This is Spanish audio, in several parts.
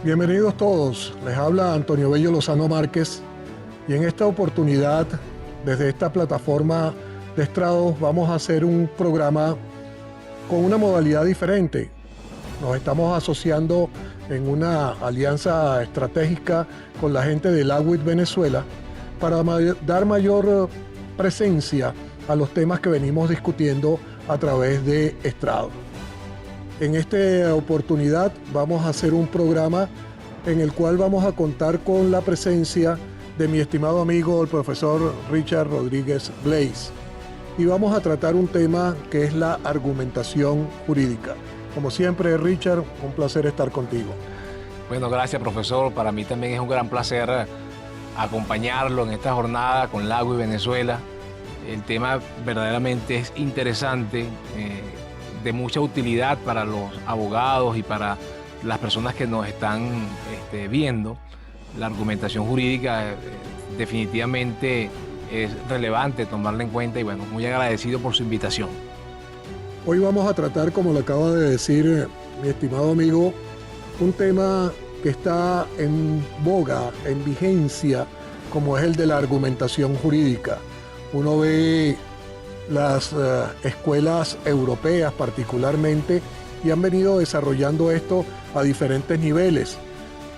Bienvenidos todos, les habla Antonio Bello Lozano Márquez y en esta oportunidad, desde esta plataforma de estrados, vamos a hacer un programa con una modalidad diferente. Nos estamos asociando en una alianza estratégica con la gente del AWIT Venezuela para dar mayor presencia a los temas que venimos discutiendo a través de estrados. En esta oportunidad vamos a hacer un programa en el cual vamos a contar con la presencia de mi estimado amigo, el profesor Richard Rodríguez Blaze. Y vamos a tratar un tema que es la argumentación jurídica. Como siempre, Richard, un placer estar contigo. Bueno, gracias, profesor. Para mí también es un gran placer acompañarlo en esta jornada con AWIT Venezuela. El tema verdaderamente es interesante, de mucha utilidad para los abogados y para las personas que nos están viendo. La argumentación jurídica definitivamente es relevante tomarla en cuenta y bueno, muy agradecido por su invitación. Hoy vamos a tratar, como lo acaba de decir mi estimado amigo, un tema que está en boga, en vigencia, como es el de la argumentación jurídica. Uno ve las escuelas europeas particularmente y han venido desarrollando esto a diferentes niveles,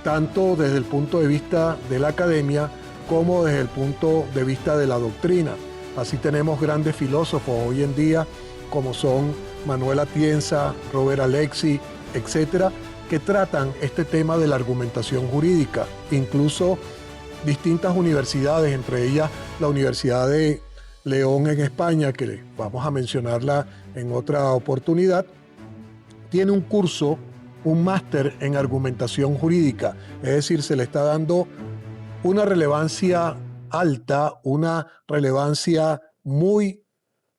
tanto desde el punto de vista de la academia como desde el punto de vista de la doctrina. Así tenemos grandes filósofos hoy en día como son Manuel Atienza, Robert Alexy, etcétera, que tratan este tema de la argumentación jurídica. Incluso distintas universidades, entre ellas la Universidad de León en España, que vamos a mencionarla en otra oportunidad, tiene un curso, un máster en argumentación jurídica, es decir, se le está dando una relevancia alta, una relevancia muy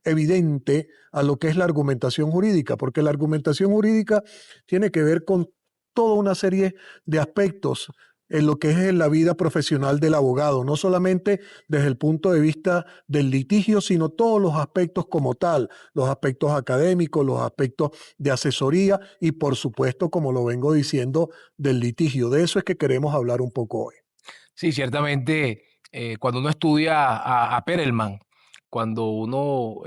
evidente a lo que es la argumentación jurídica, porque la argumentación jurídica tiene que ver con toda una serie de aspectos en lo que es la vida profesional del abogado, no solamente desde el punto de vista del litigio, sino todos los aspectos como tal, los aspectos académicos, los aspectos de asesoría y por supuesto, como lo vengo diciendo, del litigio. De eso es que queremos hablar un poco hoy. Sí, ciertamente, cuando uno estudia a Perelman, cuando uno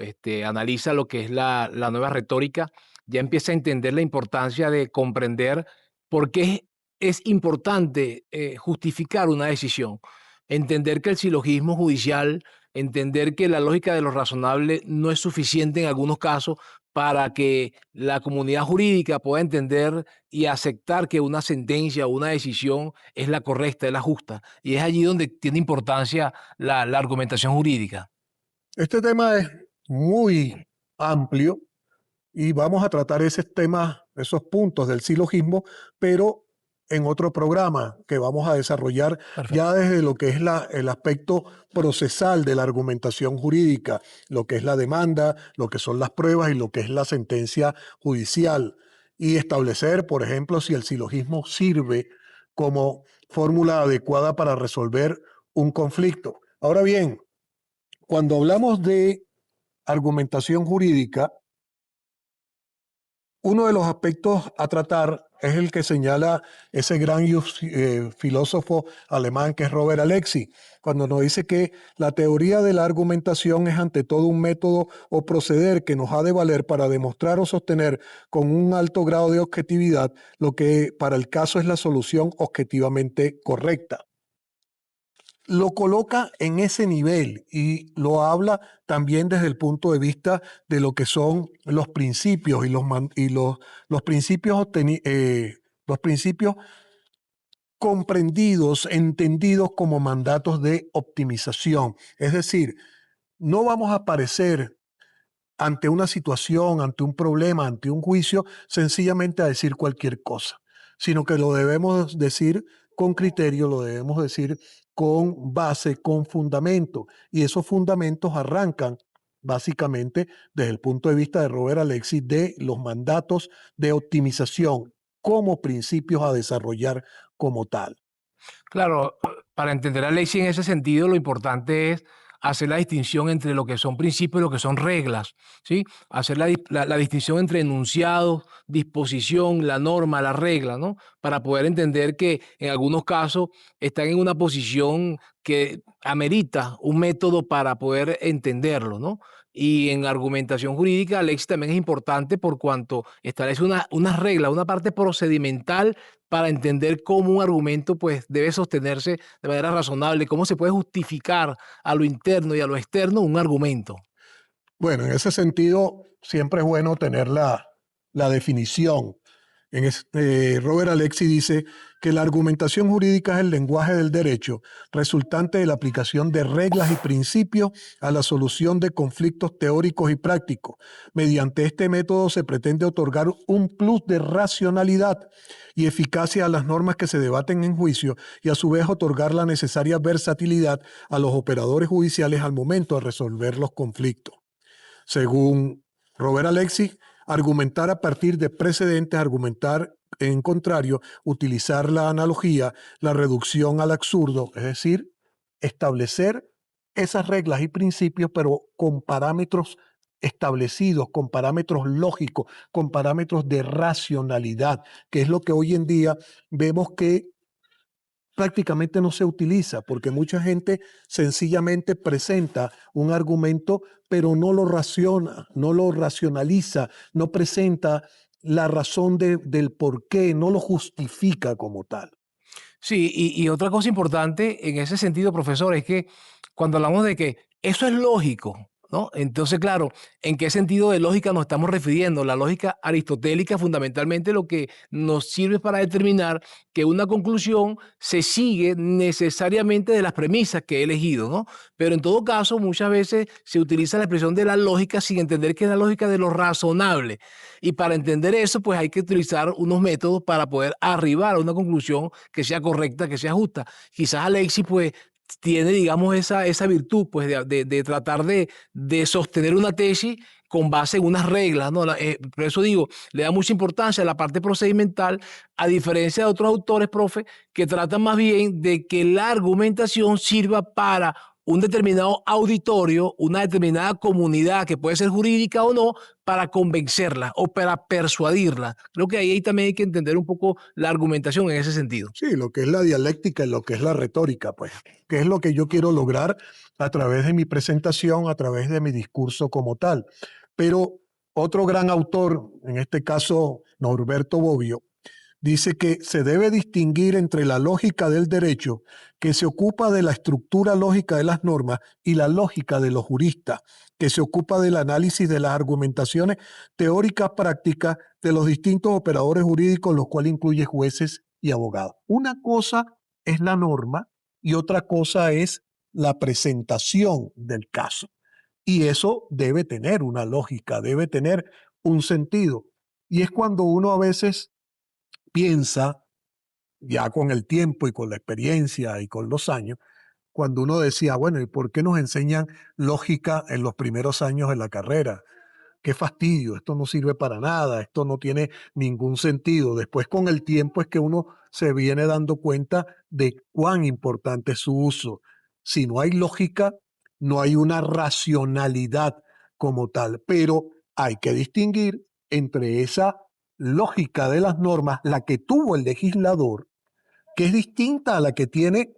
analiza lo que es la nueva retórica, ya empieza a entender la importancia de comprender por qué es importante justificar una decisión, entender que el silogismo judicial, entender que la lógica de lo razonable no es suficiente en algunos casos para que la comunidad jurídica pueda entender y aceptar que una sentencia o una decisión es la correcta, es la justa. Y es allí donde tiene importancia la argumentación jurídica. Este tema es muy amplio y vamos a tratar esos temas, esos puntos del silogismo, pero en otro programa que vamos a desarrollar Perfecto. ya desde lo que es el aspecto procesal de la argumentación jurídica, lo que es la demanda, lo que son las pruebas y lo que es la sentencia judicial, y establecer, por ejemplo, si el silogismo sirve como fórmula adecuada para resolver un conflicto. Ahora bien, cuando hablamos de argumentación jurídica, uno de los aspectos a tratar es el que señala ese gran filósofo alemán que es Robert Alexy, cuando nos dice que la teoría de la argumentación es ante todo un método o proceder que nos ha de valer para demostrar o sostener con un alto grado de objetividad lo que para el caso es la solución objetivamente correcta. Lo coloca en ese nivel y lo habla también desde el punto de vista de lo que son los principios y los principios, los principios comprendidos, entendidos como mandatos de optimización. Es decir, no vamos a aparecer ante una situación, ante un problema, ante un juicio, sencillamente a decir cualquier cosa, sino que lo debemos decir con criterio, lo debemos decir con base, con fundamento, y esos fundamentos arrancan básicamente desde el punto de vista de Robert Alexy de los mandatos de optimización como principios a desarrollar como tal. Claro, para entender a Alexis en ese sentido, lo importante es hacer la distinción entre lo que son principios y lo que son reglas, ¿sí? Hacer la distinción entre enunciados, disposición, la norma, la regla, ¿no? Para poder entender que en algunos casos están en una posición que amerita un método para poder entenderlo, ¿no? Y en argumentación jurídica, Alexis también es importante por cuanto establece una regla, una parte procedimental para entender cómo un argumento pues, debe sostenerse de manera razonable, cómo se puede justificar a lo interno y a lo externo un argumento. Bueno, en ese sentido, siempre es bueno tener la definición. Robert Alexi dice que la argumentación jurídica es el lenguaje del derecho resultante de la aplicación de reglas y principios a la solución de conflictos teóricos y prácticos. Mediante este método se pretende otorgar un plus de racionalidad y eficacia a las normas que se debaten en juicio y a su vez otorgar la necesaria versatilidad a los operadores judiciales al momento de resolver los conflictos. Según Robert Alexis, argumentar a partir de precedentes, argumentar en contrario, utilizar la analogía, la reducción al absurdo, es decir, establecer esas reglas y principios, pero con parámetros establecidos, con parámetros lógicos, con parámetros de racionalidad, que es lo que hoy en día vemos que prácticamente no se utiliza porque mucha gente sencillamente presenta un argumento, pero no lo raciona, no lo racionaliza, no presenta la razón del por qué, no lo justifica como tal. Sí, y otra cosa importante en ese sentido, profesor, es que cuando hablamos de que eso es lógico, ¿no? Entonces, claro, ¿en qué sentido de lógica nos estamos refiriendo? La lógica aristotélica fundamentalmente lo que nos sirve para determinar que una conclusión se sigue necesariamente de las premisas que he elegido, ¿no? Pero en todo caso, muchas veces se utiliza la expresión de la lógica sin entender que es la lógica de lo razonable. Y para entender eso, pues hay que utilizar unos métodos para poder arribar a una conclusión que sea correcta, que sea justa. Quizás Alexis, pues, tiene, digamos, esa virtud, pues, de tratar de sostener una tesis con base en unas reglas, ¿no? Por eso digo, le da mucha importancia a la parte procedimental, a diferencia de otros autores, profe, que tratan más bien de que la argumentación sirva para un determinado auditorio, una determinada comunidad que puede ser jurídica o no, para convencerla o para persuadirla. Creo que ahí también hay que entender un poco la argumentación en ese sentido. Sí, lo que es la dialéctica y lo que es la retórica, pues, que es lo que yo quiero lograr a través de mi presentación, a través de mi discurso como tal. Pero otro gran autor, en este caso Norberto Bobbio, dice que se debe distinguir entre la lógica del derecho, que se ocupa de la estructura lógica de las normas, y la lógica de los juristas, que se ocupa del análisis de las argumentaciones teóricas prácticas de los distintos operadores jurídicos, los cuales incluye jueces y abogados. Una cosa es la norma y otra cosa es la presentación del caso. Y eso debe tener una lógica, debe tener un sentido. Y es cuando uno a veces piensa, ya con el tiempo y con la experiencia y con los años, cuando uno decía, bueno, ¿y por qué nos enseñan lógica en los primeros años de la carrera? Qué fastidio, esto no sirve para nada, esto no tiene ningún sentido. Después con el tiempo es que uno se viene dando cuenta de cuán importante es su uso. Si no hay lógica, no hay una racionalidad como tal, pero hay que distinguir entre esa lógica de las normas, la que tuvo el legislador, que es distinta a la que tiene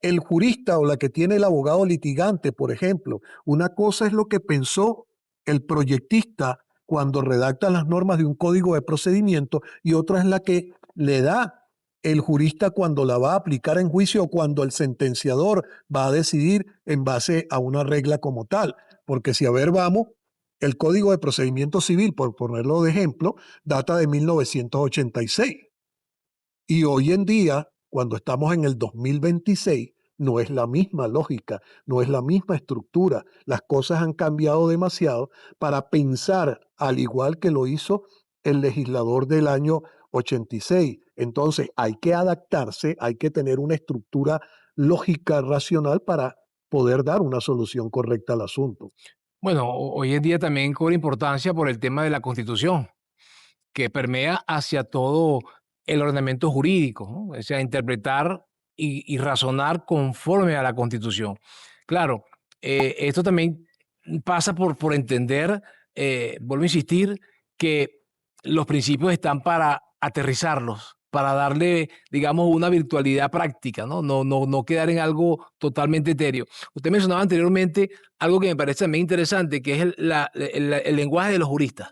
el jurista o la que tiene el abogado litigante, por ejemplo. Una cosa es lo que pensó el proyectista cuando redacta las normas de un código de procedimiento y otra es la que le da el jurista cuando la va a aplicar en juicio o cuando el sentenciador va a decidir en base a una regla como tal. Porque si a ver vamos, el Código de Procedimiento Civil, por ponerlo de ejemplo, data de 1986. Y hoy en día, cuando estamos en el 2026, no es la misma lógica, no es la misma estructura. Las cosas han cambiado demasiado para pensar al igual que lo hizo el legislador del año 86. Entonces hay que adaptarse, hay que tener una estructura lógica, racional para poder dar una solución correcta al asunto. Bueno, hoy en día también cobra importancia por el tema de la Constitución, que permea hacia todo el ordenamiento jurídico, ¿no? O sea, interpretar y razonar conforme a la Constitución. Claro, esto también pasa por entender, vuelvo a insistir, que los principios están para aterrizarlos, para darle, digamos, una virtualidad práctica, ¿no? No quedar en algo totalmente etéreo. Usted mencionaba anteriormente algo que me parece también interesante, que es el lenguaje de los juristas.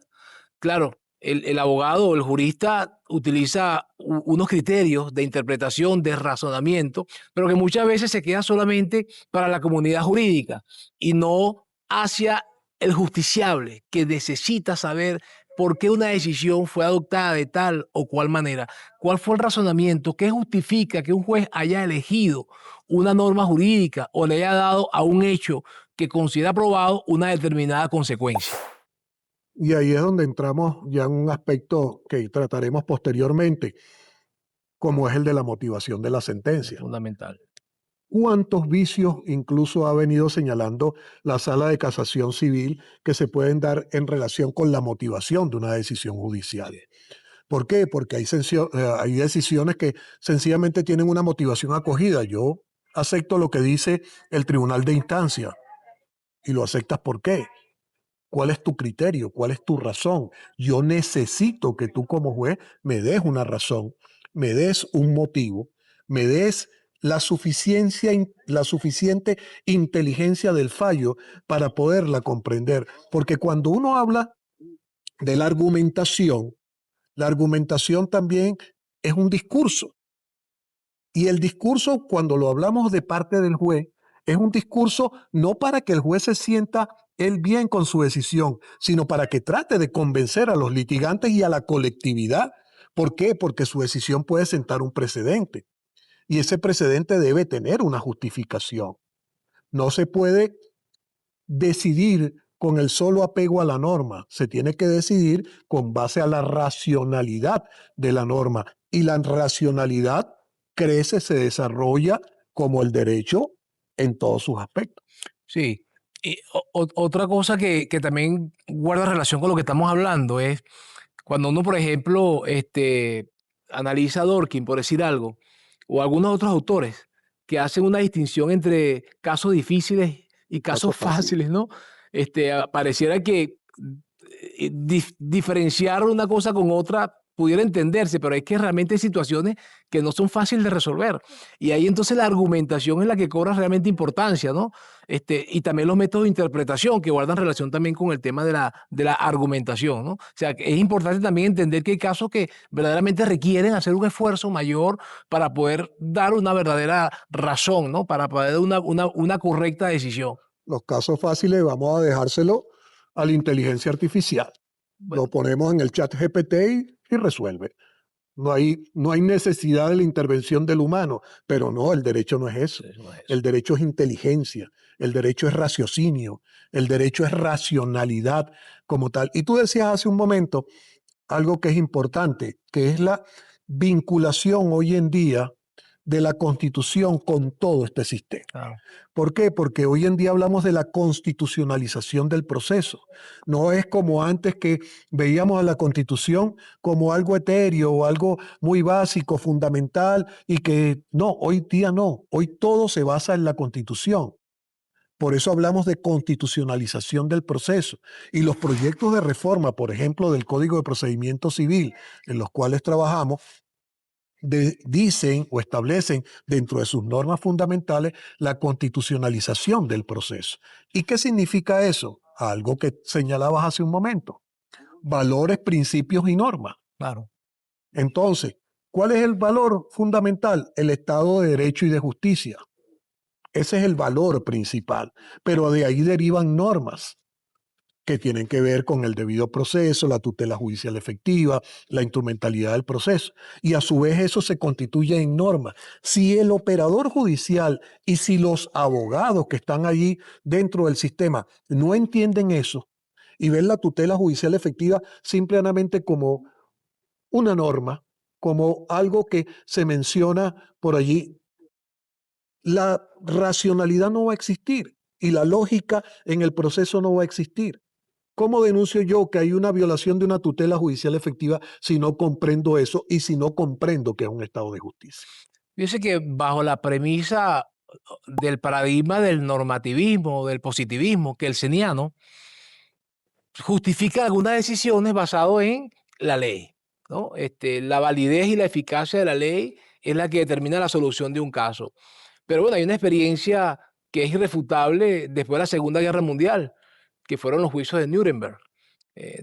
Claro, el abogado o el jurista utiliza unos criterios de interpretación, de razonamiento, pero que muchas veces se queda solamente para la comunidad jurídica y no hacia el justiciable que necesita saber por qué una decisión fue adoptada de tal o cual manera, cuál fue el razonamiento, qué justifica que un juez haya elegido una norma jurídica o le haya dado a un hecho que considera probado una determinada consecuencia. Y ahí es donde entramos ya en un aspecto que trataremos posteriormente, como es el de la motivación de la sentencia. Fundamental. ¿Cuántos vicios incluso ha venido señalando la Sala de Casación Civil que se pueden dar en relación con la motivación de una decisión judicial? ¿Por qué? Porque hay decisiones que sencillamente tienen una motivación acogida. Yo acepto lo que dice el tribunal de instancia y lo aceptas ¿por qué? ¿Cuál es tu criterio? ¿Cuál es tu razón? Yo necesito que tú como juez me des una razón, me des un motivo, me des la suficiente inteligencia del fallo para poderla comprender. Porque cuando uno habla de la argumentación también es un discurso. Y el discurso, cuando lo hablamos de parte del juez, es un discurso no para que el juez se sienta él bien con su decisión, sino para que trate de convencer a los litigantes y a la colectividad. ¿Por qué? Porque su decisión puede sentar un precedente y ese precedente debe tener una justificación. No se puede decidir con el solo apego a la norma, se tiene que decidir con base a la racionalidad de la norma y la racionalidad crece, se desarrolla como el derecho en todos sus aspectos. Sí. Y otra cosa que también guarda relación con lo que estamos hablando es cuando uno, por ejemplo, analiza a Dworkin, por decir algo, o algunos otros autores que hacen una distinción entre casos difíciles y Caso casos fácil. fáciles, ¿no? Pareciera que diferenciar una cosa con otra pudiera entenderse, pero es que realmente hay situaciones que no son fáciles de resolver. Y ahí entonces la argumentación es la que cobra realmente importancia, ¿no? Y también los métodos de interpretación que guardan relación también con el tema de la argumentación, ¿no? O sea, que es importante también entender que hay casos que verdaderamente requieren hacer un esfuerzo mayor para poder dar una verdadera razón, ¿no? Para poder dar una correcta decisión. Los casos fáciles vamos a dejárselo a la inteligencia artificial. Lo Bueno, ponemos en el chat GPT y resuelve. No hay necesidad de la intervención del humano, pero no, el derecho no es eso. eso no es eso. El derecho es inteligencia, el derecho es raciocinio, el derecho es racionalidad como tal. Y tú decías hace un momento algo que es importante, que es la vinculación hoy en día de la Constitución con todo este sistema. Claro. ¿Por qué? Porque hoy en día hablamos de la constitucionalización del proceso. No es como antes que veíamos a la Constitución como algo etéreo o algo muy básico, fundamental, y que no, hoy día no. Hoy todo se basa en la Constitución. Por eso hablamos de constitucionalización del proceso. Y los proyectos de reforma, por ejemplo, del Código de Procedimiento Civil, en los cuales trabajamos, dicen o establecen dentro de sus normas fundamentales la constitucionalización del proceso. ¿Y qué significa eso? Algo que señalabas hace un momento. Valores, principios y normas. Claro. Entonces, ¿cuál es el valor fundamental? El Estado de Derecho y de Justicia. Ese es el valor principal, pero de ahí derivan normas que tienen que ver con el debido proceso, la tutela judicial efectiva, la instrumentalidad del proceso. Y a su vez eso se constituye en norma. Si el operador judicial y si los abogados que están allí dentro del sistema no entienden eso y ven la tutela judicial efectiva simplemente como una norma, como algo que se menciona por allí, la racionalidad no va a existir y la lógica en el proceso no va a existir. ¿Cómo denuncio yo que hay una violación de una tutela judicial efectiva si no comprendo eso y si no comprendo que es un estado de justicia? Fíjese que bajo la premisa del paradigma del normativismo, del positivismo, que el seniano justifica algunas decisiones basado en la ley, ¿no? La validez y la eficacia de la ley es la que determina la solución de un caso. Pero bueno, hay una experiencia que es irrefutable después de la Segunda Guerra Mundial, que fueron los juicios de Nuremberg,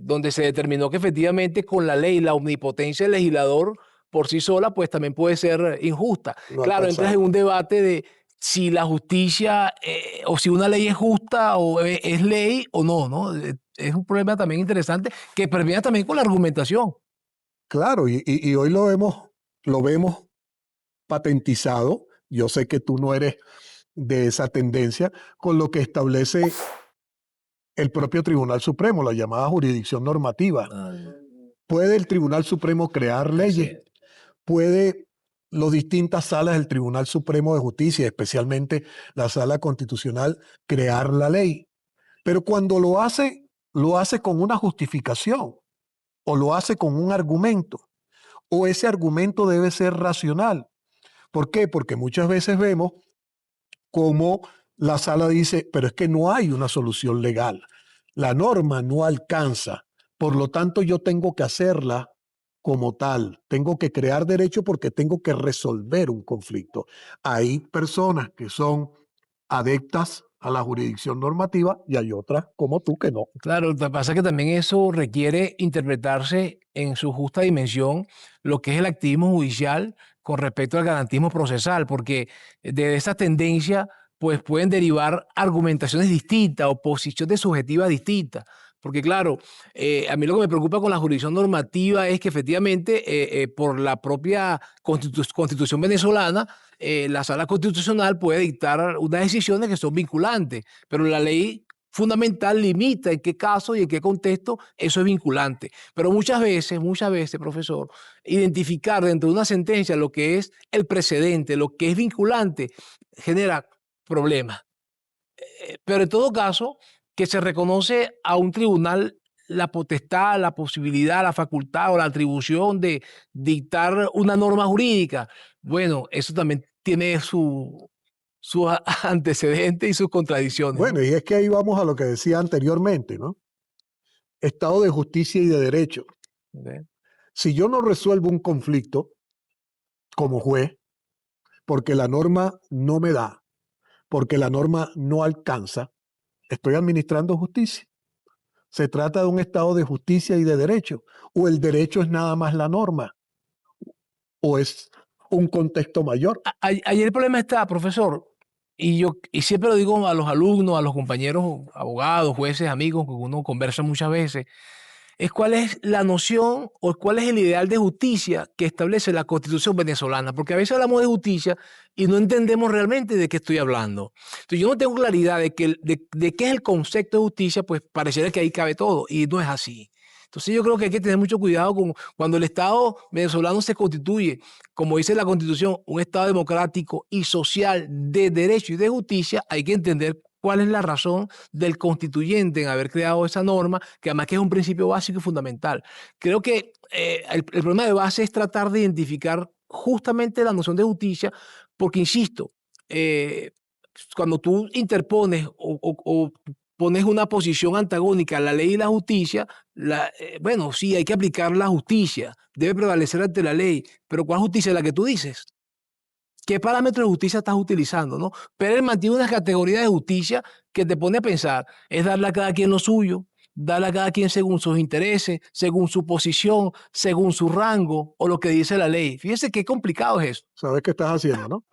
donde se determinó que efectivamente con la ley la omnipotencia del legislador por sí sola pues también puede ser injusta. No Claro, entras en alcanzable. un debate de si la justicia o si una ley es justa o es ley o no, ¿no? Es un problema también interesante que permea también con la argumentación. Claro, y hoy lo vemos patentizado. Yo sé que tú no eres de esa tendencia, con lo que establece el propio Tribunal Supremo, la llamada jurisdicción normativa. Ah, ¿Puede el Tribunal Supremo crear así leyes? es. ¿Puede las distintas salas del Tribunal Supremo de Justicia, especialmente la Sala Constitucional, crear la ley? Pero cuando lo hace con una justificación o lo hace con un argumento, o ese argumento debe ser racional. ¿Por qué? Porque muchas veces vemos cómo la sala dice, pero es que no hay una solución legal. La norma no alcanza. Por lo tanto, yo tengo que hacerla como tal. Tengo que crear derecho porque tengo que resolver un conflicto. Hay personas que son adeptas a la jurisdicción normativa y hay otras como tú que no. Claro, lo que pasa es que también eso requiere interpretarse en su justa dimensión lo que es el activismo judicial con respecto al garantismo procesal, porque de esa tendencia pues pueden derivar argumentaciones distintas o posiciones subjetivas distintas. Porque claro, a mí lo que me preocupa con la jurisdicción normativa es que efectivamente por la propia constitución venezolana, la sala constitucional puede dictar unas decisiones que son vinculantes, pero la ley fundamental limita en qué caso y en qué contexto eso es vinculante. Pero muchas veces, profesor, identificar dentro de una sentencia lo que es el precedente, lo que es vinculante, genera problemas. Pero en todo caso, que se reconoce a un tribunal la potestad, la posibilidad, la facultad o la atribución de dictar una norma jurídica. Bueno, eso también tiene sus antecedentes y sus contradicciones, ¿no? Bueno, y es que ahí vamos a lo que decía anteriormente, ¿no? Estado de justicia y de derecho. ¿Ve? Si yo no resuelvo un conflicto como juez, porque la norma no me da, porque la norma no alcanza, estoy administrando justicia. Se trata de un estado de justicia y de derecho, o el derecho es nada más la norma, o es un contexto mayor. Ahí el problema está, profesor, y siempre lo digo a los alumnos, a los compañeros, abogados, jueces, amigos, que uno conversa muchas veces, es cuál es la noción o cuál es el ideal de justicia que establece la Constitución venezolana, porque a veces hablamos de justicia y no entendemos realmente de qué estoy hablando. Entonces yo no tengo claridad de qué es el concepto de justicia, pues pareciera que ahí cabe todo y no es así. Entonces yo creo que hay que tener mucho cuidado con cuando el Estado venezolano se constituye, como dice la Constitución, un Estado democrático y social de derecho y de justicia, hay que entender cuál es la razón del constituyente en haber creado esa norma, que además que es un principio básico y fundamental. Creo que el problema de base es tratar de identificar justamente la noción de justicia, porque, insisto, eh, cuando tú interpones o pones una posición antagónica a la ley y la justicia, bueno, sí, hay que aplicar la justicia, debe prevalecer ante la ley, pero ¿cuál justicia es la que tú dices? ¿Qué parámetros de justicia estás utilizando? ¿No? Pero él mantiene una categoría de justicia que te pone a pensar, es darle a cada quien lo suyo, darle a cada quien según sus intereses, según su posición, según su rango o lo que dice la ley. Fíjese qué complicado es eso. ¿Sabes qué estás haciendo, no?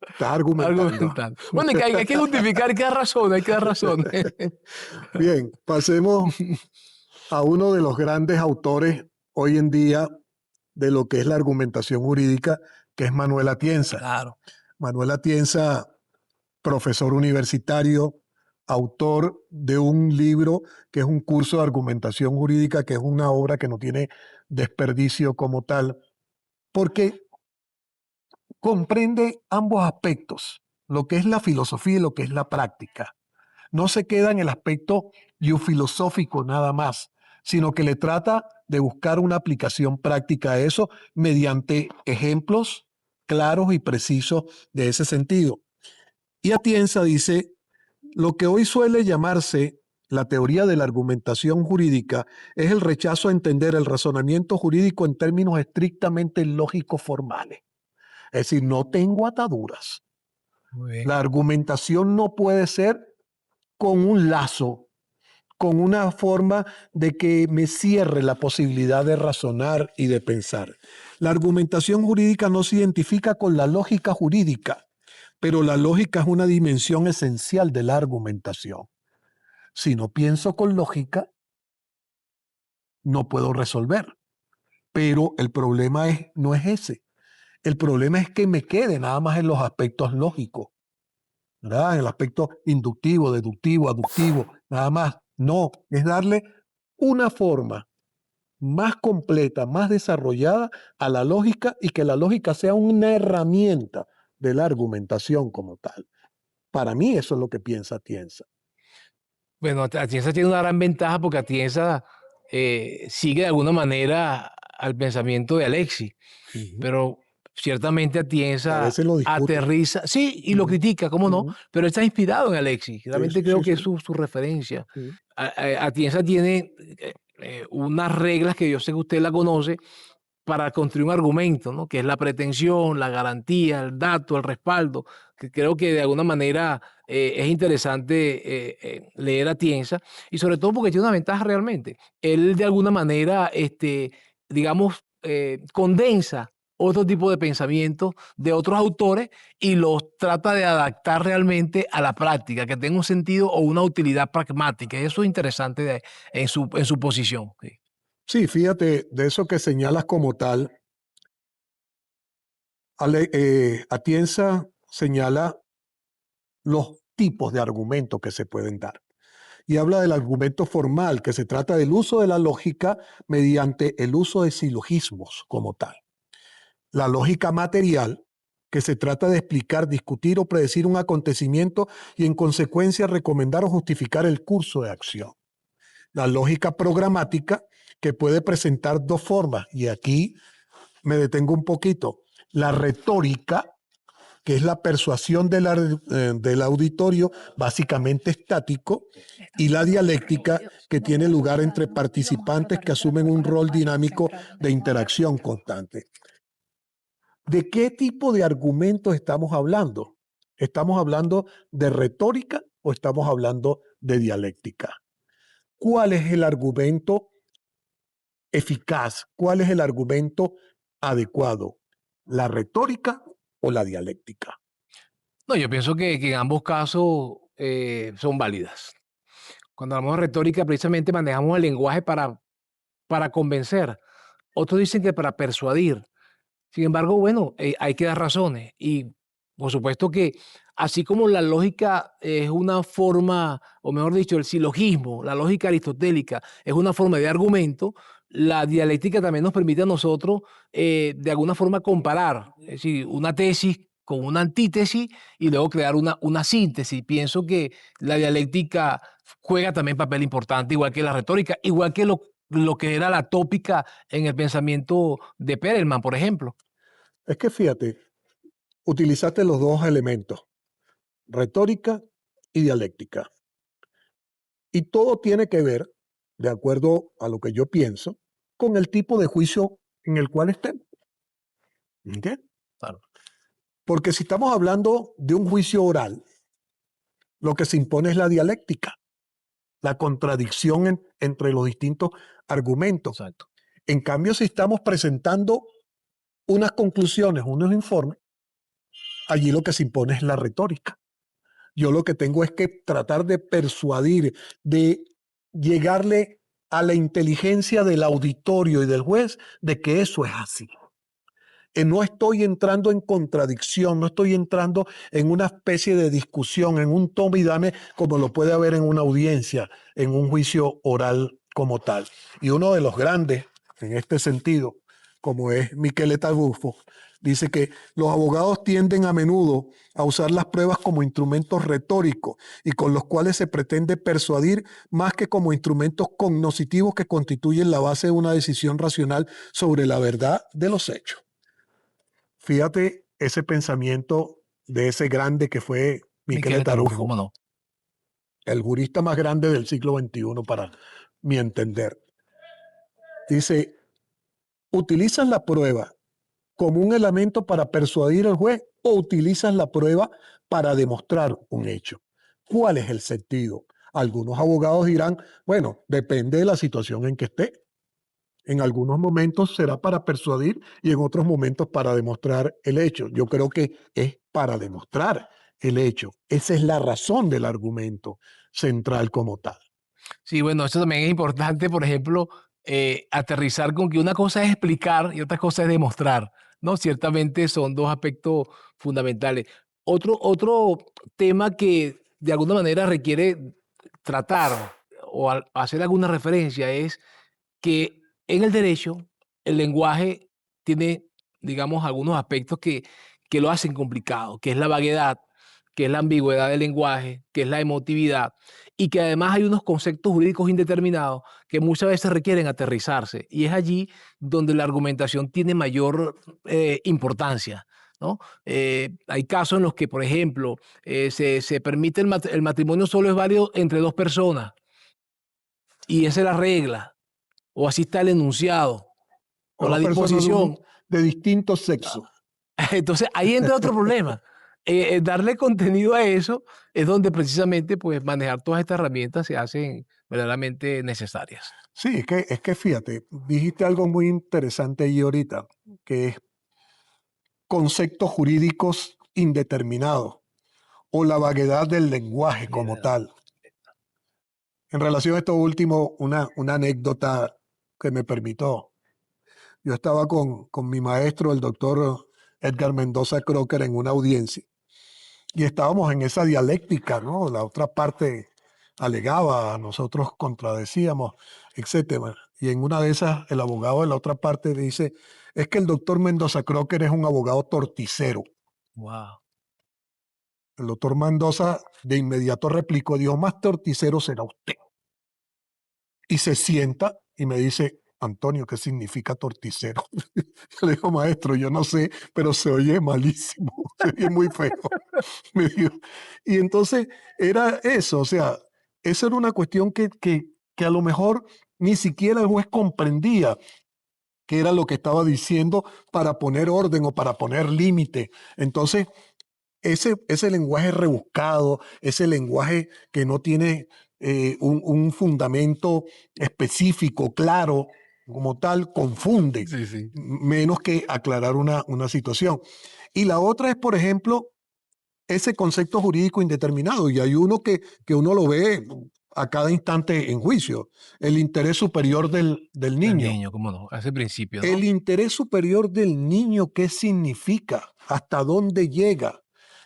Estás argumentando. Argumentar. Bueno, hay que justificar, hay que dar razón, hay que dar razón. Bien, pasemos a uno de los grandes autores hoy en día de lo que es la argumentación jurídica, que es Manuel Atienza. Claro. Manuel Atienza, profesor universitario, autor de un libro que es un curso de argumentación jurídica, que es una obra que no tiene desperdicio como tal, porque comprende ambos aspectos, lo que es la filosofía y lo que es la práctica. No se queda en el aspecto filosófico nada más, sino que le trata de buscar una aplicación práctica a eso mediante ejemplos, claros y precisos de ese sentido. Y Atienza dice, lo que hoy suele llamarse la teoría de la argumentación jurídica es el rechazo a entender el razonamiento jurídico en términos estrictamente lógicos formales. Es decir, no tengo ataduras. Muy bien. La argumentación no puede ser con un lazo, con una forma de que me cierre la posibilidad de razonar y de pensar. La argumentación jurídica no se identifica con la lógica jurídica, pero la lógica es una dimensión esencial de la argumentación. Si no pienso con lógica, no puedo resolver. Pero el problema no es ese. El problema es que me quede nada más en los aspectos lógicos, ¿verdad? En el aspecto inductivo, deductivo, aductivo, nada más. No, es darle una forma más completa, más desarrollada a la lógica y que la lógica sea una herramienta de la argumentación como tal. Para mí eso es lo que piensa Atienza. Bueno, Atienza tiene una gran ventaja porque Atienza sigue de alguna manera al pensamiento de Alexis, Ujú. pero ciertamente Y a Atienza veces lo discute. aterriza, sí, y lo Ujú, critica, cómo no, ujú. pero está inspirado en Alexis. Sí, Realmente creo sí, que es sí. su referencia. Sí. Atienza tiene unas reglas que yo sé que usted la conoce para construir un argumento, ¿no? Que es la pretensión, la garantía, el dato, el respaldo, que creo que de alguna manera es interesante leer a Tienza, y sobre todo porque tiene una ventaja realmente. Él de alguna manera, digamos, condensa otro tipo de pensamientos de otros autores y los trata de adaptar realmente a la práctica, que tenga un sentido o una utilidad pragmática. Y eso es interesante en su posición. Sí. Sí, fíjate, de eso que señalas como tal, Atienza señala los tipos de argumentos que se pueden dar. Y habla del argumento formal, que se trata del uso de la lógica mediante el uso de silogismos como tal. La lógica material, que se trata de explicar, discutir o predecir un acontecimiento y en consecuencia recomendar o justificar el curso de acción. La lógica programática, que puede presentar dos formas, y aquí me detengo un poquito. La retórica, que es la persuasión del auditorio, básicamente estático, y la dialéctica, que tiene lugar entre participantes que asumen un rol dinámico de interacción constante. ¿De qué tipo de argumentos estamos hablando? ¿Estamos hablando de retórica o estamos hablando de dialéctica? ¿Cuál es el argumento eficaz? ¿Cuál es el argumento adecuado? ¿La retórica o la dialéctica? No, yo pienso que en ambos casos son válidas. Cuando hablamos de retórica, precisamente manejamos el lenguaje para convencer. Otros dicen que para persuadir. Sin embargo, bueno, hay que dar razones. Y por supuesto que así como la lógica es una forma, o mejor dicho, el silogismo, la lógica aristotélica es una forma de argumento, la dialéctica también nos permite a nosotros de alguna forma comparar, es decir, una tesis con una antítesis y luego crear una síntesis. Pienso que la dialéctica juega también papel importante, igual que la retórica, igual que lo que era la tópica en el pensamiento de Perelman, por ejemplo. Es que fíjate, utilizaste los dos elementos, retórica y dialéctica. Y todo tiene que ver, de acuerdo a lo que yo pienso, con el tipo de juicio en el cual estemos. ¿Ok? Claro. Porque si estamos hablando de un juicio oral, lo que se impone es la dialéctica, la contradicción entre los distintos argumentos. Exacto. En cambio, si estamos presentando unas conclusiones, unos informes, allí lo que se impone es la retórica. Yo lo que tengo es que tratar de persuadir, de llegarle a la inteligencia del auditorio y del juez de que eso es así. No estoy entrando en contradicción, no estoy entrando en una especie de discusión, en un toma y dame, como lo puede haber en una audiencia, en un juicio oral como tal. Y uno de los grandes en este sentido, como es Michele Talbufo, dice que los abogados tienden a menudo a usar las pruebas como instrumentos retóricos y con los cuales se pretende persuadir más que como instrumentos cognoscitivos que constituyen la base de una decisión racional sobre la verdad de los hechos. Fíjate ese pensamiento de ese grande que fue Michele Michele Taruffi, Tarufo, ¿cómo no? el jurista más grande del siglo XXI para mi entender. Dice, ¿utilizas la prueba como un elemento para persuadir al juez o utilizas la prueba para demostrar un hecho? ¿Cuál es el sentido? Algunos abogados dirán, bueno, depende de la situación en que esté. En algunos momentos será para persuadir y en otros momentos para demostrar el hecho. Yo creo que es para demostrar el hecho. Esa es la razón del argumento central como tal. Sí, bueno, eso también es importante, por ejemplo, aterrizar con que una cosa es explicar y otra cosa es demostrar, ¿no? Ciertamente son dos aspectos fundamentales. Otro tema que de alguna manera requiere tratar o hacer alguna referencia es que en el derecho el lenguaje tiene, digamos, algunos aspectos que lo hacen complicado, que es la vaguedad, que es la ambigüedad del lenguaje, que es la emotividad, y que además hay unos conceptos jurídicos indeterminados que muchas veces requieren aterrizarse, y es allí donde la argumentación tiene mayor importancia. ¿No? Hay casos en los que, por ejemplo, se permite el matrimonio solo es válido entre dos personas, y esa es la regla, o así está el enunciado, A o la dos personas disposición. de distinto sexo. Entonces, ahí entra otro problema. Darle contenido a eso es donde precisamente pues, manejar todas estas herramientas se hacen verdaderamente necesarias. Sí, es que fíjate, dijiste algo muy interesante ahí ahorita, que es conceptos jurídicos indeterminados o la vaguedad del lenguaje como tal. En relación a esto último, una anécdota que me permitió. Yo estaba con mi maestro, el doctor Edgar Mendoza Crocker, en una audiencia y estábamos en esa dialéctica, ¿no? La otra parte alegaba, nosotros contradecíamos, etcétera. Y en una de esas, el abogado de la otra parte dice, es que el doctor Mendoza Crocker es un abogado torticero. Wow. El doctor Mendoza de inmediato replicó, dijo, más torticero será usted. Y se sienta y me dice, Antonio, ¿qué significa torticero? Yo le digo, maestro, yo no sé, pero se oye malísimo, se oye muy feo. Me dijo. Y entonces era eso, o sea, eso era una cuestión que a lo mejor ni siquiera el juez comprendía qué era lo que estaba diciendo para poner orden o para poner límite. Entonces, ese lenguaje rebuscado, ese lenguaje que no tiene un fundamento específico, claro, como tal, confunde, Sí, sí. menos que aclarar una situación. Y la otra es, por ejemplo, ese concepto jurídico indeterminado, y hay uno que uno lo ve a cada instante en juicio, el interés superior del Del niño. niño, cómo no, a ese principio, El ¿no? interés superior del niño, ¿qué significa? ¿Hasta dónde llega?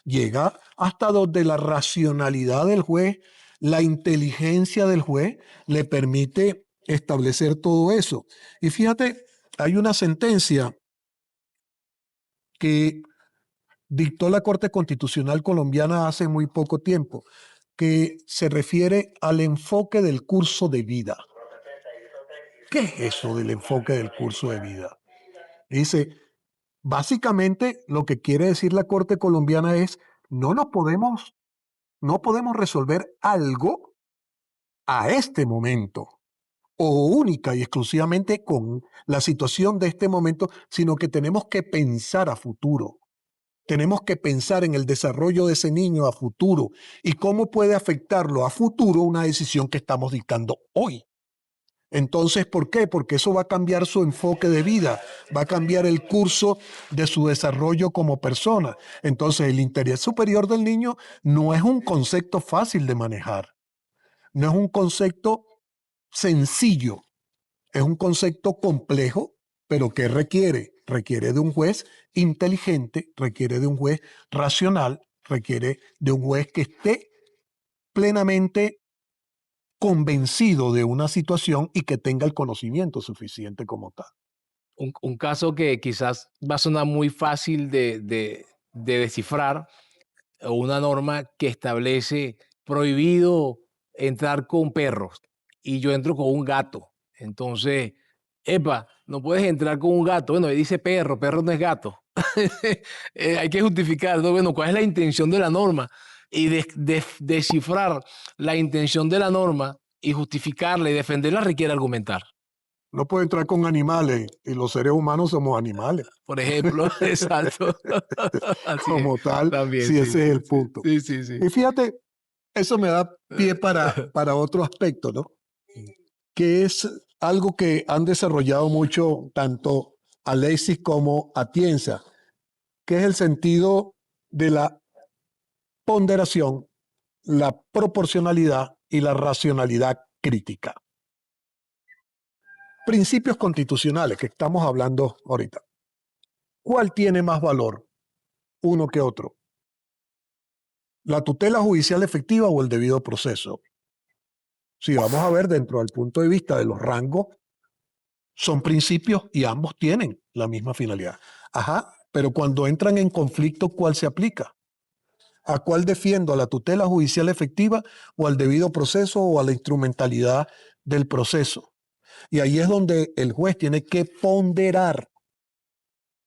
Llega hasta donde la racionalidad del juez, la inteligencia del juez le permite establecer todo eso. Y fíjate, hay una sentencia que dictó la Corte Constitucional colombiana hace muy poco tiempo, que se refiere al enfoque del curso de vida. ¿Qué es eso del enfoque del curso de vida? Dice, básicamente, lo que quiere decir la Corte colombiana es, no nos podemos, no podemos resolver algo a este momento o única y exclusivamente con la situación de este momento, sino que tenemos que pensar a futuro. Tenemos que pensar en el desarrollo de ese niño a futuro y cómo puede afectarlo a futuro una decisión que estamos dictando hoy. Entonces, ¿por qué? Porque eso va a cambiar su enfoque de vida, va a cambiar el curso de su desarrollo como persona. Entonces, el interés superior del niño no es un concepto fácil de manejar, no es un concepto sencillo, es un concepto complejo, pero ¿qué requiere? Requiere de un juez inteligente, requiere de un juez racional, requiere de un juez que esté plenamente convencido de una situación y que tenga el conocimiento suficiente como tal. Un caso que quizás va a sonar muy fácil de descifrar, o una norma que establece prohibido entrar con perros y yo entro con un gato. Entonces, epa, no puedes entrar con un gato. Bueno, ahí dice perro, perro no es gato. Hay que justificar, ¿no? Bueno, cuál es la intención de la norma y descifrar la intención de la norma y justificarla y defenderla requiere argumentar. No puede entrar con animales y los seres humanos somos animales. Por ejemplo, exacto. Así es. Como tal, También, si sí, ese es sí, el sí. punto. Sí, sí, sí. Y fíjate, eso me da pie para otro aspecto, ¿no? Que es algo que han desarrollado mucho tanto Alexis como Atienza, que es el sentido de la ponderación, la proporcionalidad y la racionalidad crítica. Principios constitucionales que estamos hablando ahorita. ¿Cuál tiene más valor uno que otro? ¿La tutela judicial efectiva o el debido proceso? Si vamos a ver dentro del punto de vista de los rangos, son principios y ambos tienen la misma finalidad. Ajá, pero cuando entran en conflicto, ¿cuál se aplica? ¿A cuál defiendo? ¿A la tutela judicial efectiva o al debido proceso o a la instrumentalidad del proceso? Y ahí es donde el juez tiene que ponderar,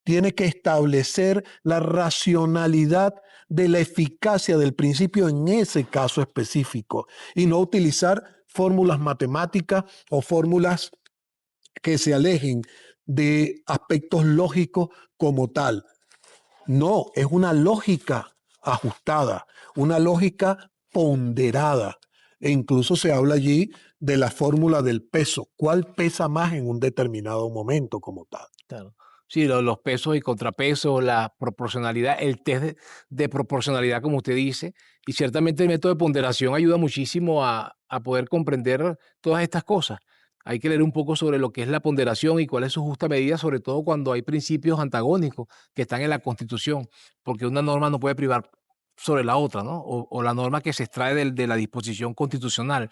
tiene que establecer la racionalidad de la eficacia del principio en ese caso específico y no utilizar fórmulas matemáticas o fórmulas que se alejen de aspectos lógicos como tal. No, es una lógica ajustada, una lógica ponderada. E incluso se habla allí de la fórmula del peso. ¿Cuál pesa más en un determinado momento como tal? Claro. Sí, los pesos y contrapesos, la proporcionalidad, el test de proporcionalidad, como usted dice, y ciertamente el método de ponderación ayuda muchísimo a poder comprender todas estas cosas. Hay que leer un poco sobre lo que es la ponderación y cuál es su justa medida, sobre todo cuando hay principios antagónicos que están en la Constitución, porque una norma no puede privar sobre la otra, ¿no? O la norma que se extrae de la disposición constitucional,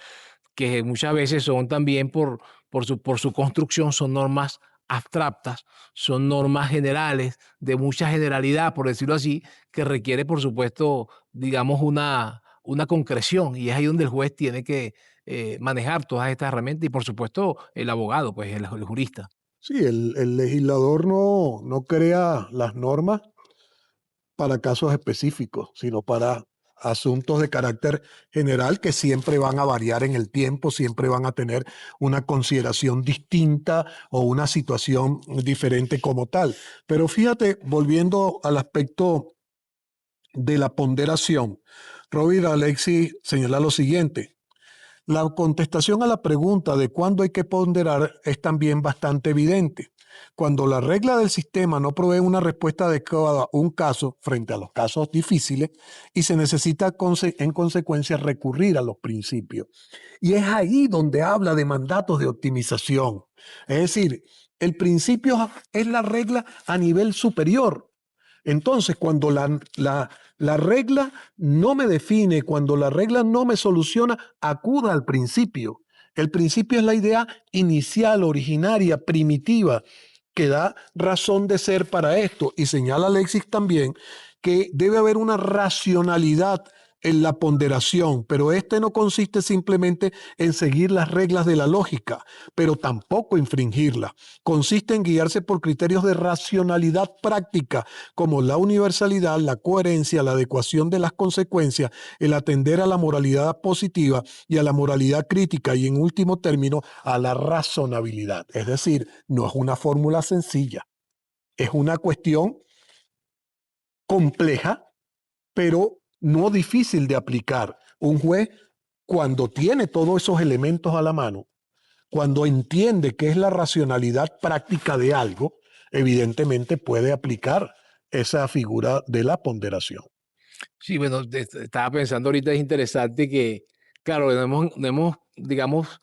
que muchas veces son también por su construcción, son normas abstractas, son normas generales, de mucha generalidad, por decirlo así, que requiere, por supuesto, digamos, una concreción. Y es ahí donde el juez tiene que manejar todas estas herramientas y, por supuesto, el abogado, pues el jurista. Sí, el legislador no crea las normas para casos específicos, sino para asuntos de carácter general que siempre van a variar en el tiempo, siempre van a tener una consideración distinta o una situación diferente como tal. Pero fíjate, volviendo al aspecto de la ponderación, Robert Alexis señala lo siguiente: la contestación a la pregunta de cuándo hay que ponderar es también bastante evidente. Cuando la regla del sistema no provee una respuesta adecuada a un caso frente a los casos difíciles y se necesita en consecuencia recurrir a los principios. Y es ahí donde habla de mandatos de optimización. Es decir, el principio es la regla a nivel superior. Entonces, cuando la regla no me define, cuando la regla no me soluciona, acuda al principio. El principio es la idea inicial, originaria, primitiva, que da razón de ser para esto. Y señala Alexis también que debe haber una racionalidad en la ponderación, pero este no consiste simplemente en seguir las reglas de la lógica, pero tampoco infringirlas. Consiste en guiarse por criterios de racionalidad práctica, como la universalidad, la coherencia, la adecuación de las consecuencias, el atender a la moralidad positiva y a la moralidad crítica y, en último término, a la razonabilidad. Es decir, no es una fórmula sencilla, es una cuestión compleja, pero no difícil de aplicar. Un juez, cuando tiene todos esos elementos a la mano, cuando entiende qué es la racionalidad práctica de algo, evidentemente puede aplicar esa figura de la ponderación. Sí, bueno, estaba pensando ahorita, es interesante que, claro, no hemos, digamos,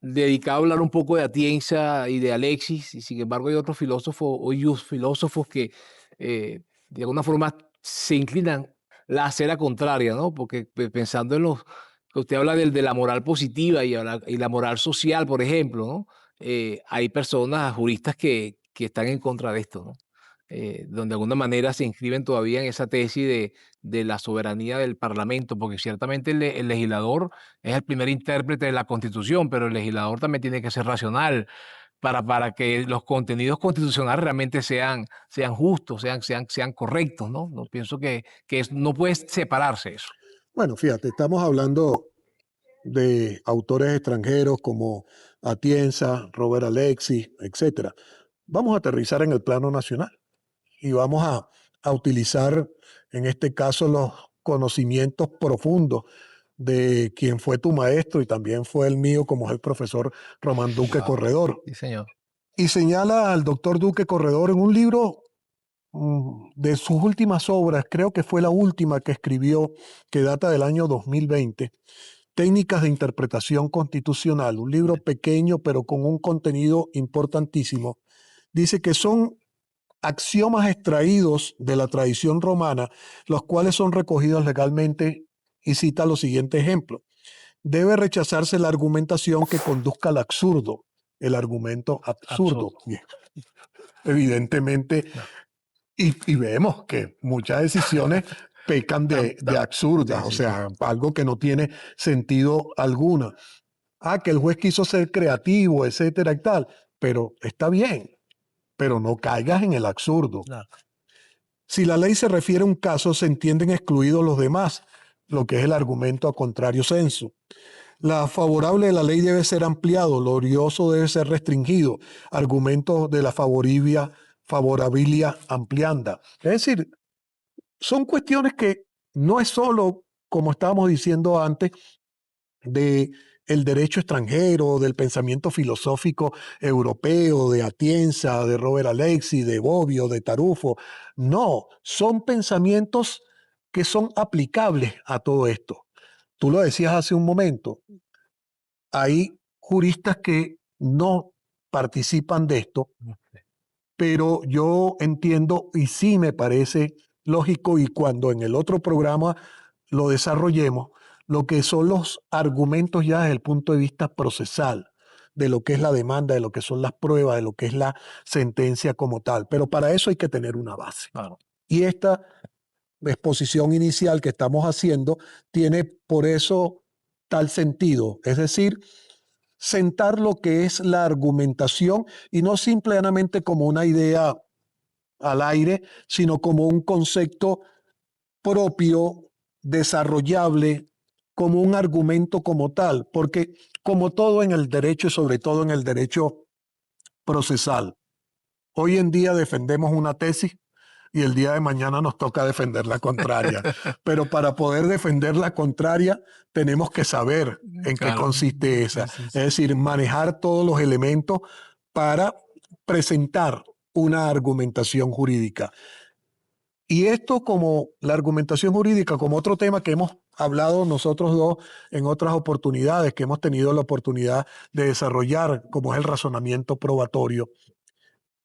dedicado a hablar un poco de Atienza y de Alexis, y sin embargo hay otros filósofos, filósofos que de alguna forma se inclinan la acera contraria, ¿no? Porque pensando en los, que usted habla de la moral positiva y la moral social, por ejemplo, ¿no? Hay personas, juristas que están en contra de esto, ¿no? Donde de alguna manera se inscriben todavía en esa tesis de la soberanía del Parlamento, porque ciertamente el legislador es el primer intérprete de la Constitución, pero el legislador también tiene que ser racional, para que los contenidos constitucionales realmente sean justos, sean correctos, ¿no? No pienso que no puede separarse eso. Bueno, fíjate, estamos hablando de autores extranjeros como Atienza, Robert Alexis, etcétera. Vamos a aterrizar en el plano nacional y vamos a utilizar, en este caso, los conocimientos profundos de quien fue tu maestro y también fue el mío, como es el profesor Román Duque Wow. Corredor. Sí, señor. Y señala al doctor Duque Corredor en un libro de sus últimas obras, creo que fue la última que escribió, que data del año 2020, Técnicas de Interpretación Constitucional, un libro pequeño pero con un contenido importantísimo. Dice que son axiomas extraídos de la tradición romana, los cuales son recogidos legalmente, y cita los siguientes ejemplos. Debe rechazarse la argumentación que conduzca al absurdo, el argumento absurdo. Evidentemente, No. y vemos que muchas decisiones pecan de absurdas, Sí, o sí, sea, algo que no tiene sentido alguno. Que el juez quiso ser creativo, etcétera y tal, pero está bien, pero no caigas en el absurdo. Claro. Si la ley se refiere a un caso, se entienden excluidos los demás, lo que es el argumento a contrario sensu. La favorable de la ley debe ser ampliado, lo odioso debe ser restringido. Argumentos de la favorabilia amplianda. Es decir, son cuestiones que no es solo, como estábamos diciendo antes, de el derecho extranjero, del pensamiento filosófico europeo, de Atienza, de Robert Alexis, de Bobbio, de Tarufo. No, son pensamientos que son aplicables a todo esto. Tú lo decías hace un momento, hay juristas que no participan de esto, pero yo entiendo y sí me parece lógico, y cuando en el otro programa lo desarrollemos, lo que son los argumentos ya desde el punto de vista procesal, de lo que es la demanda, de lo que son las pruebas, de lo que es la sentencia como tal. Pero para eso hay que tener una base. Claro. Y esta exposición inicial que estamos haciendo tiene por eso tal sentido, es decir, sentar lo que es la argumentación y no simplemente como una idea al aire, sino como un concepto propio, desarrollable, como un argumento como tal, porque como todo en el derecho y sobre todo en el derecho procesal, hoy en día defendemos una tesis y el día de mañana nos toca defender la contraria. Pero para poder defender la contraria, tenemos que saber en qué consiste esa. Sí, sí, sí. Es decir, manejar todos los elementos para presentar una argumentación jurídica. Y esto como la argumentación jurídica, como otro tema que hemos hablado nosotros dos en otras oportunidades, que hemos tenido la oportunidad de desarrollar, como es el razonamiento probatorio,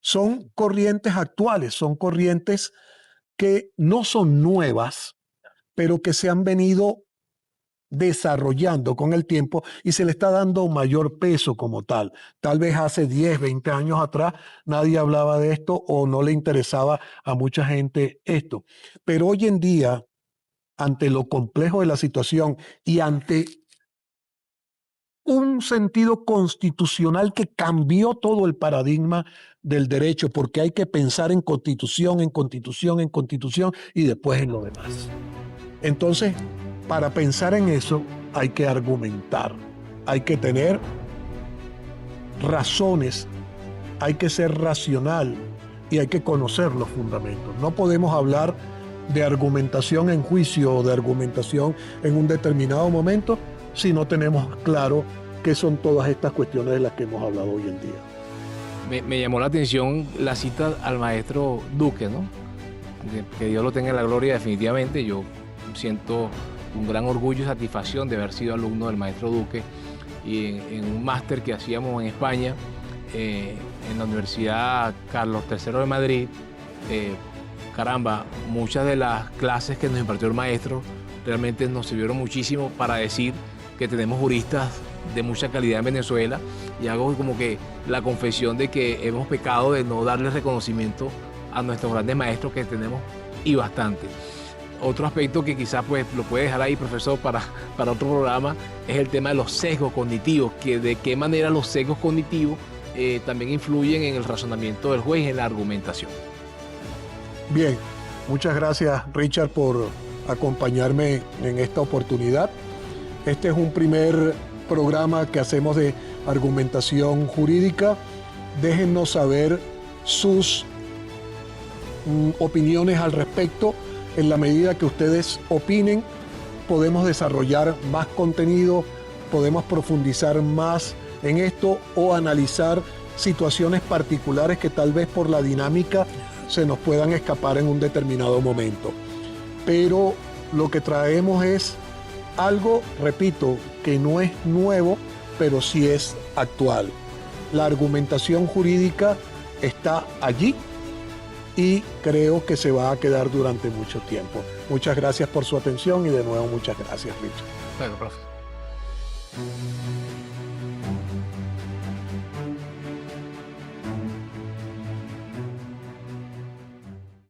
son corrientes actuales, son corrientes que no son nuevas, pero que se han venido desarrollando con el tiempo y se le está dando mayor peso como tal. Tal vez hace 10, 20 años atrás nadie hablaba de esto o no le interesaba a mucha gente esto. Pero hoy en día, ante lo complejo de la situación y ante un sentido constitucional que cambió todo el paradigma del derecho, porque hay que pensar en constitución, en constitución, en constitución y después en lo demás. Entonces, para pensar en eso hay que argumentar, hay que tener razones, hay que ser racional y hay que conocer los fundamentos. No podemos hablar de argumentación en juicio o de argumentación en un determinado momento si no tenemos claro qué son todas estas cuestiones de las que hemos hablado hoy en día. Me llamó la atención la cita al maestro Duque, ¿no? Que Dios lo tenga en la gloria definitivamente. Yo siento un gran orgullo y satisfacción de haber sido alumno del maestro Duque y en un máster que hacíamos en España, en la Universidad Carlos III de Madrid. Caramba, muchas de las clases que nos impartió el maestro realmente nos sirvieron muchísimo para decir que tenemos juristas de mucha calidad en Venezuela, y hago como que la confesión de que hemos pecado de no darle reconocimiento a nuestros grandes maestros que tenemos, y bastante. Otro aspecto que quizás pues lo puede dejar ahí, profesor, para otro programa, es el tema de los sesgos cognitivos, que de qué manera los sesgos cognitivos también influyen en el razonamiento del juez y en la argumentación. Bien, muchas gracias Richard por acompañarme en esta oportunidad. Este es un primer programa que hacemos de argumentación jurídica. Déjennos saber sus opiniones al respecto. En la medida que ustedes opinen, podemos desarrollar más contenido, podemos profundizar más en esto o analizar situaciones particulares que tal vez por la dinámica se nos puedan escapar en un determinado momento. Pero lo que traemos es algo, repito, que no es nuevo, pero sí es actual. La argumentación jurídica está allí y creo que se va a quedar durante mucho tiempo. Muchas gracias por su atención y de nuevo muchas gracias, Richard. Bueno, profe.